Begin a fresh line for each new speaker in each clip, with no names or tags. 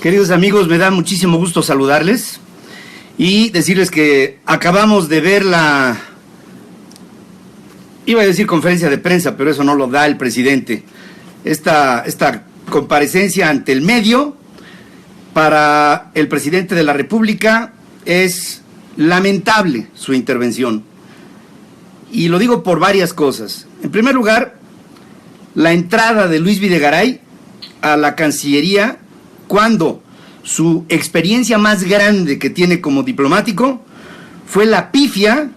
Queridos amigos, me da muchísimo gusto saludarles y decirles que acabamos de ver iba a decir conferencia de prensa, pero eso no lo da el presidente. Esta comparecencia ante el medio para el presidente de la República es lamentable su intervención. Y lo digo por varias cosas. En primer lugar, la entrada de Luis Videgaray a la Cancillería cuando su experiencia más grande que tiene como diplomático fue la pifia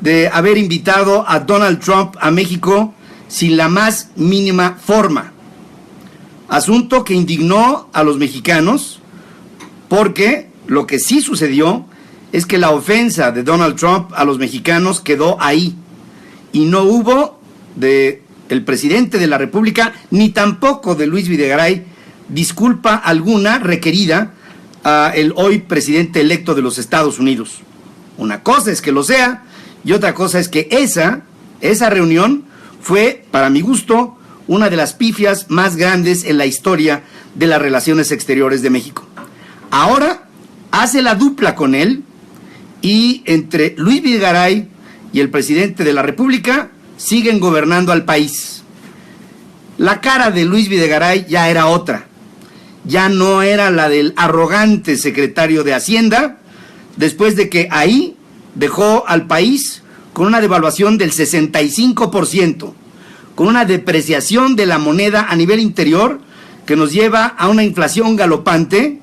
de haber invitado a Donald Trump a México sin la más mínima forma. Asunto que indignó a los mexicanos porque lo que sí sucedió es que la ofensa de Donald Trump a los mexicanos quedó ahí y no hubo de el presidente de la República ni tampoco de Luis Videgaray disculpa alguna requerida a el hoy presidente electo de los Estados Unidos. Una cosa es que lo sea y otra cosa es que esa reunión fue, para mi gusto, una de las pifias más grandes en la historia de las relaciones exteriores de México. Ahora hace la dupla con él y entre Luis Videgaray y el presidente de la República siguen gobernando al país. La cara de Luis Videgaray ya era otra. Ya no era la del arrogante secretario de Hacienda, después de que ahí dejó al país con una devaluación del 65%, con una depreciación de la moneda a nivel interior que nos lleva a una inflación galopante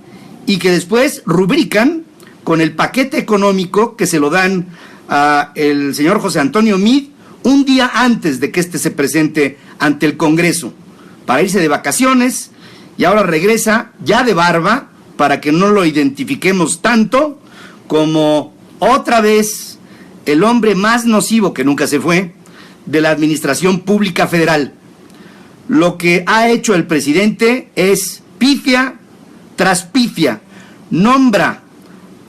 y que después rubrican con el paquete económico que se lo dan a el señor José Antonio Meade un día antes de que éste se presente ante el Congreso para irse de vacaciones. Y ahora regresa ya de barba para que no lo identifiquemos tanto como otra vez el hombre más nocivo que nunca se fue de la administración pública federal. Lo que ha hecho el presidente es pifia tras pifia. Nombra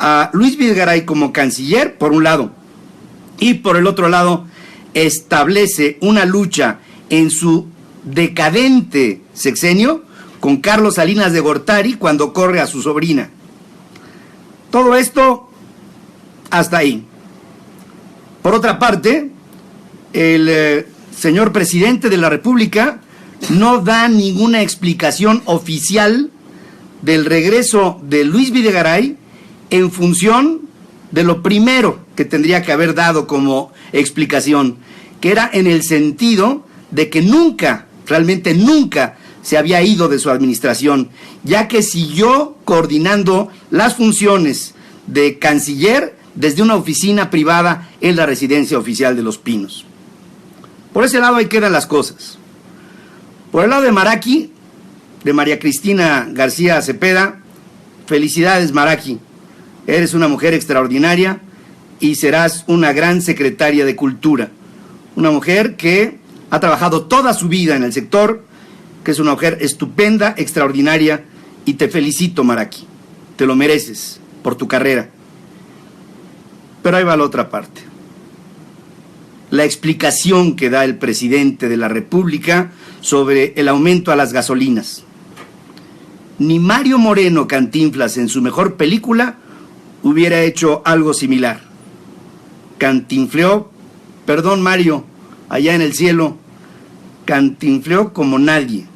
a Luis Videgaray como canciller por un lado y por el otro lado establece una lucha en su decadente sexenio con Carlos Salinas de Gortari cuando corre a su sobrina. Todo esto hasta ahí. Por otra parte, el señor presidente de la República no da ninguna explicación oficial del regreso de Luis Videgaray en función de lo primero que tendría que haber dado como explicación, que era en el sentido de que nunca, realmente nunca, se había ido de su administración, ya que siguió coordinando las funciones de canciller desde una oficina privada en la residencia oficial de Los Pinos. Por ese lado ahí quedan las cosas. Por el lado de Maraqui, de María Cristina García Cepeda, felicidades Maraqui, eres una mujer extraordinaria y serás una gran secretaria de Cultura, una mujer que ha trabajado toda su vida en el sector, que es una mujer estupenda, extraordinaria, y te felicito, Maraqui. Te lo mereces por tu carrera. Pero ahí va la otra parte. La explicación que da el presidente de la República sobre el aumento a las gasolinas. Ni Mario Moreno Cantinflas en su mejor película hubiera hecho algo similar. Cantinfleó, perdón Mario, allá en el cielo, cantinfleó como nadie.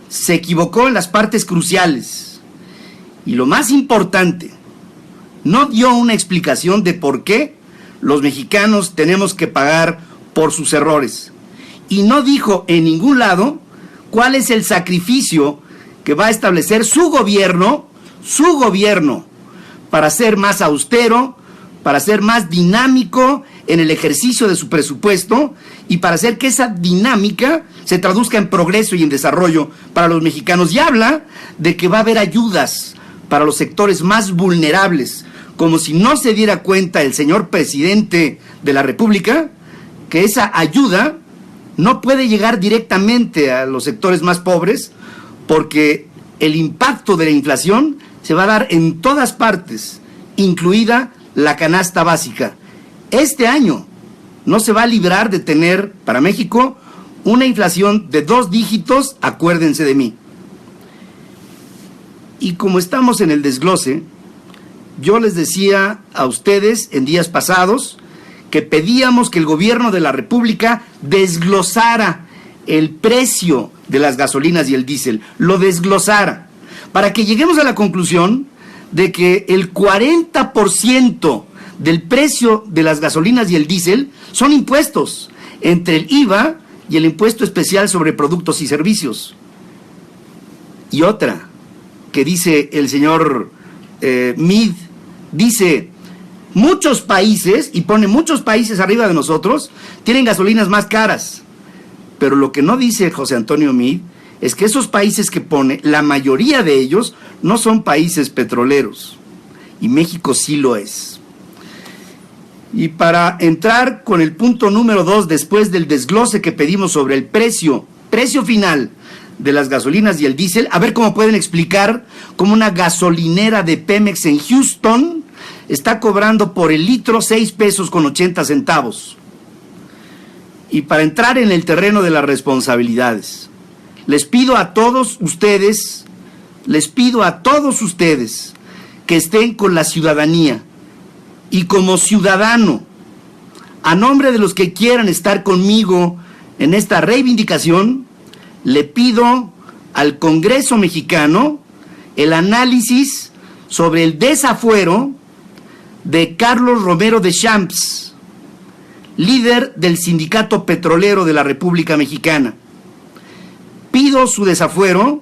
Se equivocó en las partes cruciales y lo más importante, no dio una explicación de por qué los mexicanos tenemos que pagar por sus errores y no dijo en ningún lado cuál es el sacrificio que va a establecer su gobierno para ser más austero, para ser más dinámico en el ejercicio de su presupuesto y para hacer que esa dinámica se traduzca en progreso y en desarrollo para los mexicanos. Y habla de que va a haber ayudas para los sectores más vulnerables, como si no se diera cuenta el señor presidente de la República que esa ayuda no puede llegar directamente a los sectores más pobres porque el impacto de la inflación se va a dar en todas partes, incluida la canasta básica. Este año no se va a librar de tener para México una inflación de 2 dígitos, acuérdense de mí. Y como estamos en el desglose, yo les decía a ustedes en días pasados que pedíamos que el gobierno de la República desglosara el precio de las gasolinas y el diésel, lo desglosara, para que lleguemos a la conclusión de que el 40% del precio de las gasolinas y el diésel son impuestos, entre el IVA y el impuesto especial sobre productos y servicios. Y otra, que dice el señor Meade, dice, muchos países, y pone muchos países arriba de nosotros, tienen gasolinas más caras. Pero lo que no dice José Antonio Meade es que esos países que pone, la mayoría de ellos no son países petroleros. Y México sí lo es. Y para entrar con el punto número 2, después del desglose que pedimos sobre el precio final de las gasolinas y el diésel, a ver cómo pueden explicar cómo una gasolinera de Pemex en Houston está cobrando por el litro 6 pesos con 80 centavos. Y para entrar en el terreno de las responsabilidades, les pido a todos ustedes que estén con la ciudadanía y como ciudadano, a nombre de los que quieran estar conmigo en esta reivindicación, le pido al Congreso mexicano el análisis sobre el desafuero de Carlos Romero Deschamps, líder del Sindicato Petrolero de la República Mexicana. Pido su desafuero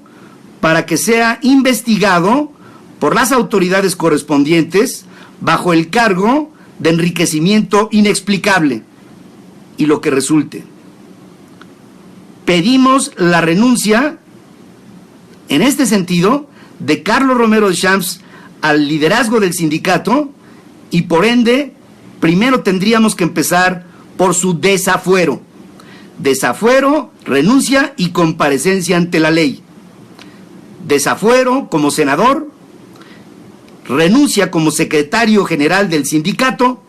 para que sea investigado por las autoridades correspondientes bajo el cargo de enriquecimiento inexplicable y lo que resulte. Pedimos la renuncia, en este sentido, de Carlos Romero Deschamps al liderazgo del sindicato y por ende, primero tendríamos que empezar por su desafuero. Desafuero, renuncia y comparecencia ante la ley. Desafuero como senador, renuncia como secretario general del sindicato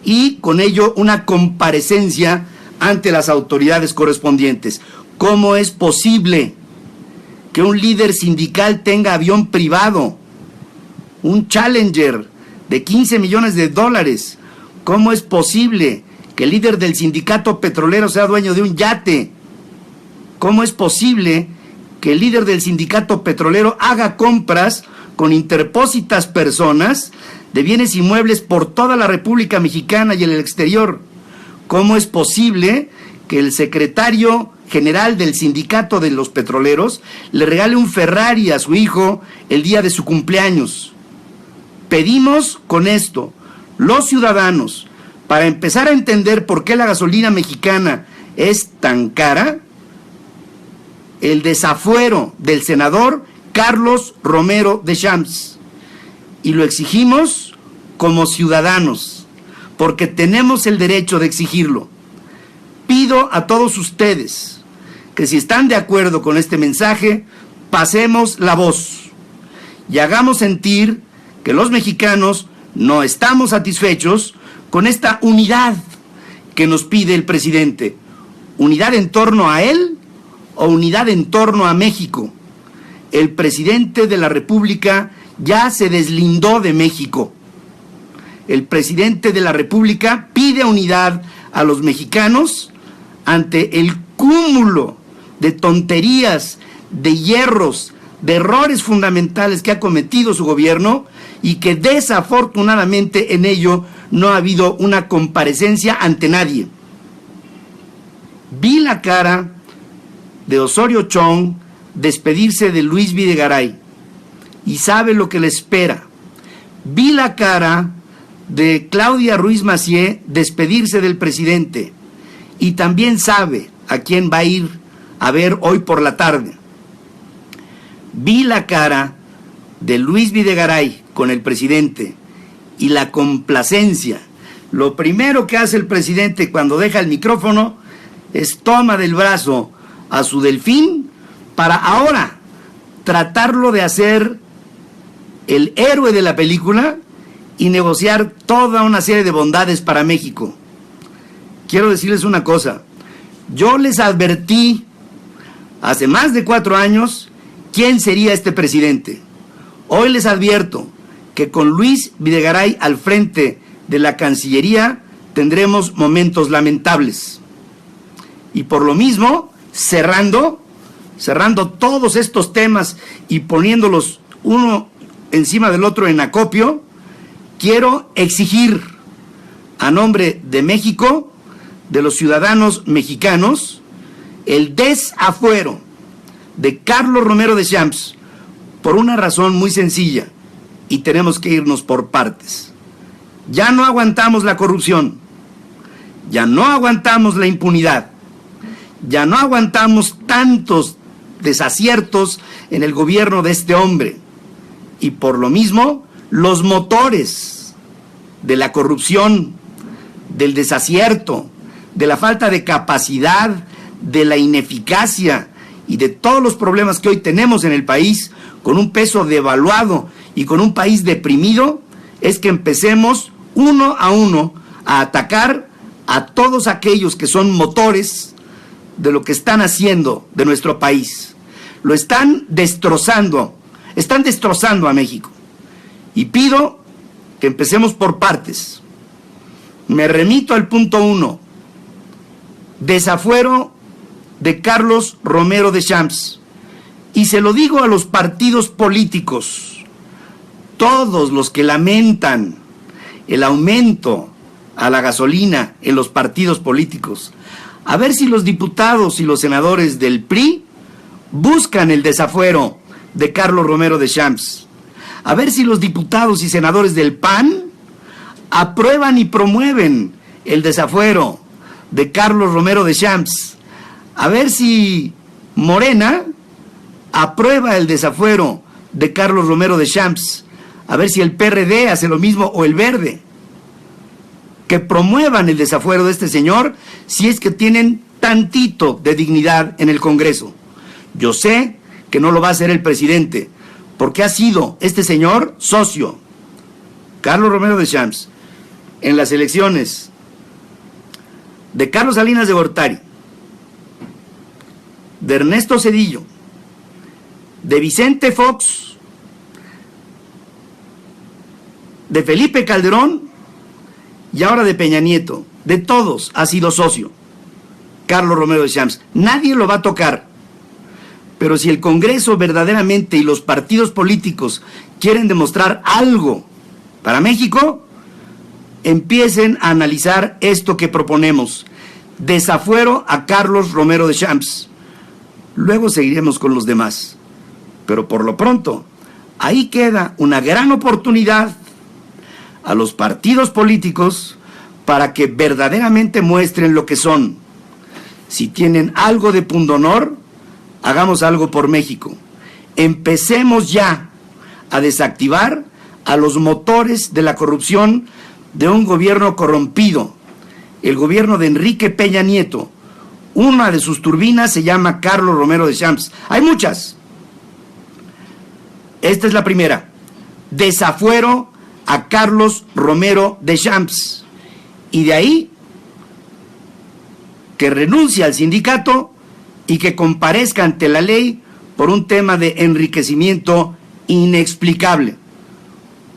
y con ello una comparecencia ante las autoridades correspondientes. ¿Cómo es posible que un líder sindical tenga avión privado, un Challenger de 15 millones de dólares? ¿Cómo es posible que el líder del sindicato petrolero sea dueño de un yate? ¿Cómo es posible que el líder del sindicato petrolero haga compras con interpósitas personas de bienes inmuebles por toda la República Mexicana y en el exterior? ¿Cómo es posible que el secretario general del sindicato de los petroleros le regale un Ferrari a su hijo el día de su cumpleaños? Pedimos con esto, los ciudadanos, para empezar a entender por qué la gasolina mexicana es tan cara, el desafuero del senador Carlos Romero Deschamps. Y lo exigimos como ciudadanos, porque tenemos el derecho de exigirlo. Pido a todos ustedes que si están de acuerdo con este mensaje, pasemos la voz y hagamos sentir que los mexicanos no estamos satisfechos con esta unidad que nos pide el presidente. ¿Unidad en torno a él o unidad en torno a México? El presidente de la República ya se deslindó de México. El presidente de la República pide unidad a los mexicanos ante el cúmulo de tonterías, de hierros, de errores fundamentales que ha cometido su gobierno y que desafortunadamente en ello no ha habido una comparecencia ante nadie. Vi la cara de Osorio Chong despedirse de Luis Videgaray y sabe lo que le espera. Vi la cara de Claudia Ruiz Massieu despedirse del presidente y también sabe a quién va a ir a ver hoy por la tarde. Vi la cara de Luis Videgaray con el presidente y la complacencia. Lo primero que hace el presidente cuando deja el micrófono es toma del brazo a su delfín para ahora tratarlo de hacer el héroe de la película y negociar toda una serie de bondades para México. Quiero decirles una cosa, yo les advertí hace más de 4 años quién sería este presidente. Hoy les advierto que con Luis Videgaray al frente de la Cancillería tendremos momentos lamentables. Y por lo mismo, cerrando todos estos temas y poniéndolos uno encima del otro en acopio, quiero exigir a nombre de México, de los ciudadanos mexicanos, el desafuero de Carlos Romero Deschamps por una razón muy sencilla, y tenemos que irnos por partes. Ya no aguantamos la corrupción, ya no aguantamos la impunidad, ya no aguantamos tantos desaciertos en el gobierno de este hombre, y por lo mismo los motores de la corrupción, del desacierto, de la falta de capacidad, de la ineficacia y de todos los problemas que hoy tenemos en el país, con un peso devaluado y con un país deprimido, es que empecemos uno a atacar a todos aquellos que son motores de lo que están haciendo de nuestro país. Lo están destrozando a México. Y pido que empecemos por partes. Me remito al punto 1, desafuero de Carlos Romero Deschamps. Y se lo digo a los partidos políticos, todos los que lamentan el aumento a la gasolina en los partidos políticos, a ver si los diputados y los senadores del PRI buscan el desafuero de Carlos Romero Deschamps, a ver si los diputados y senadores del PAN aprueban y promueven el desafuero de Carlos Romero Deschamps, a ver si Morena aprueba el desafuero de Carlos Romero Deschamps, a ver si el PRD hace lo mismo o el Verde, que promuevan el desafuero de este señor si es que tienen tantito de dignidad en el Congreso. Yo sé que no lo va a hacer el presidente, porque ha sido este señor socio, Carlos Romero Deschamps, en las elecciones de Carlos Salinas de Gortari, de Ernesto Zedillo, de Vicente Fox, de Felipe Calderón y ahora de Peña Nieto. De todos ha sido socio Carlos Romero Deschamps. Nadie lo va a tocar. Pero si el Congreso verdaderamente y los partidos políticos quieren demostrar algo para México, empiecen a analizar esto que proponemos: desafuero a Carlos Romero Deschamps. Luego seguiremos con los demás. Pero por lo pronto, ahí queda una gran oportunidad a los partidos políticos para que verdaderamente muestren lo que son. Si tienen algo de pundonor, hagamos algo por México. Empecemos ya a desactivar a los motores de la corrupción de un gobierno corrompido, el gobierno de Enrique Peña Nieto. Una de sus turbinas se llama Carlos Romero Deschamps. Hay muchas. Esta es la primera: desafuero a Carlos Romero Deschamps. Y de ahí que renuncie al sindicato y que comparezca ante la ley por un tema de enriquecimiento inexplicable,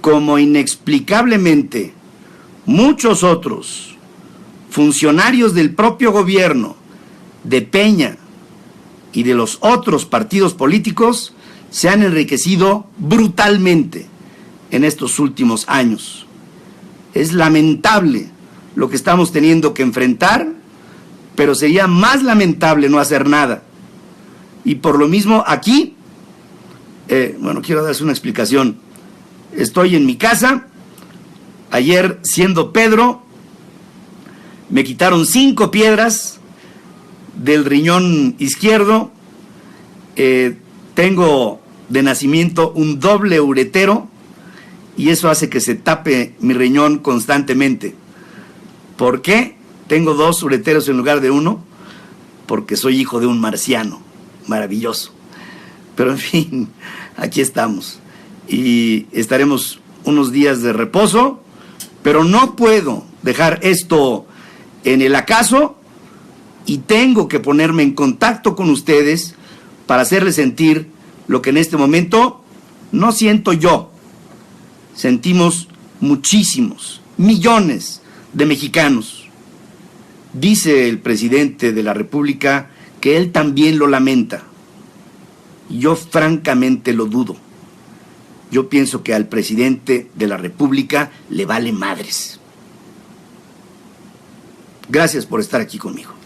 como inexplicablemente muchos otros funcionarios del propio gobierno, de Peña y de los otros partidos políticos, se han enriquecido brutalmente en estos últimos años. Es lamentable lo que estamos teniendo que enfrentar, pero sería más lamentable no hacer nada. Y por lo mismo aquí, quiero darles una explicación. Estoy en mi casa. Ayer, siendo Pedro, me quitaron 5 piedras del riñón izquierdo. Tengo de nacimiento un doble uretero y eso hace que se tape mi riñón constantemente. ¿Por qué? Tengo 2 ureteros en lugar de 1, porque soy hijo de un marciano maravilloso. Pero en fin, aquí estamos y estaremos unos días de reposo, pero no puedo dejar esto en el acaso y tengo que ponerme en contacto con ustedes para hacerles sentir lo que en este momento no siento yo, sentimos muchísimos, millones de mexicanos. Dice el presidente de la República que él también lo lamenta. Yo francamente lo dudo. Yo pienso que al presidente de la República le vale madres. Gracias por estar aquí conmigo.